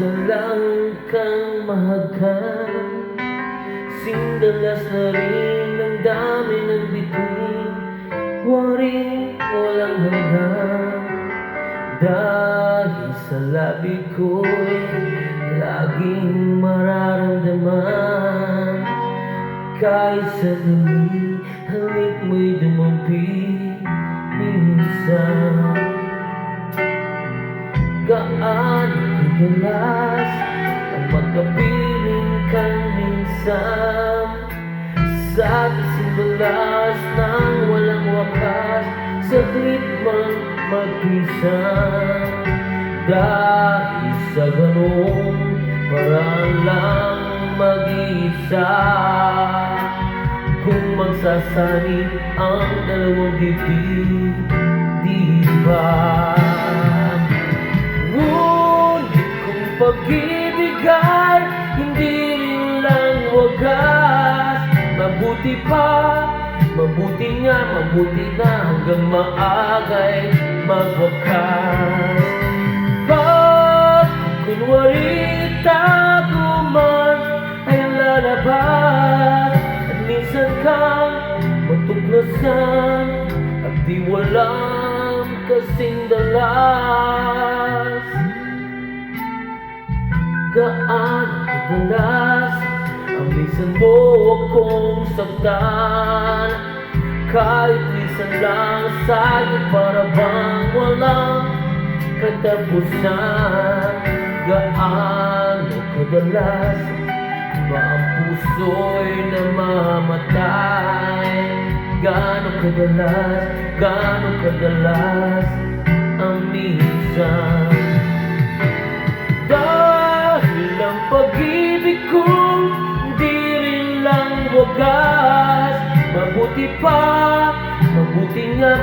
Minsan lang kang mahagkan, sindalas na rin ang dami ng bituin, walang hanggan. Dahil sa labi ko'y laging mararamdaman, kahit sandali halik mo'y dumampi minsan. Gaano kadalas ang magkapiling kang minsan, sa gising balas ng walang wakas, saglit mang magpisan. Dahil sa ganong paraan lang mag-iisa, kung magsasanib ang dalawang dibdib, di ba? Ngunit kung pag-ibig ay hindi rin lang wagas, mabuti na hanggang maagay magwakas. Pag kunwari tago man ay lalabas, at minsan kang matuklasan at di walang kasing dalas. Gaano kadalas ang minsan mo akong saktan, kahit minsan lang sa'yo para bang walang katapusan. Gaano kadalas ba ang puso'y namamatay? Gaano kadalas ang minsan? Dahil ang pag-ibig kong di rin lang wagas, mabuti na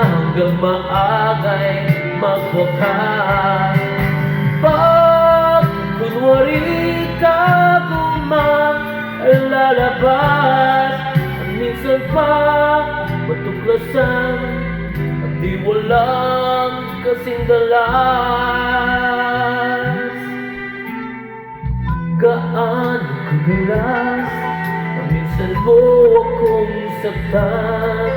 hanggang maagay magwakas. Pag kunwari tago man ay lalabas, at minsan pa matuklasan at di walang kasing dalas. Gaano kadalas ang minsan mo akong saktan,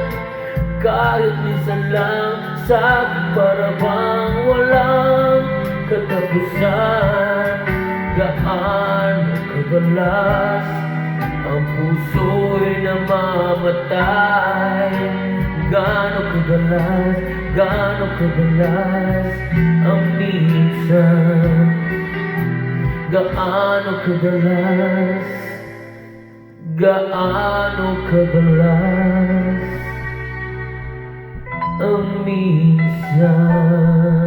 kahit minsan lang sa'kin para bang walang katapusan. Gaano kadalas ang puso'y namamatay? Gaano kadalas ang minsan? Gaano kadalas ang minsan?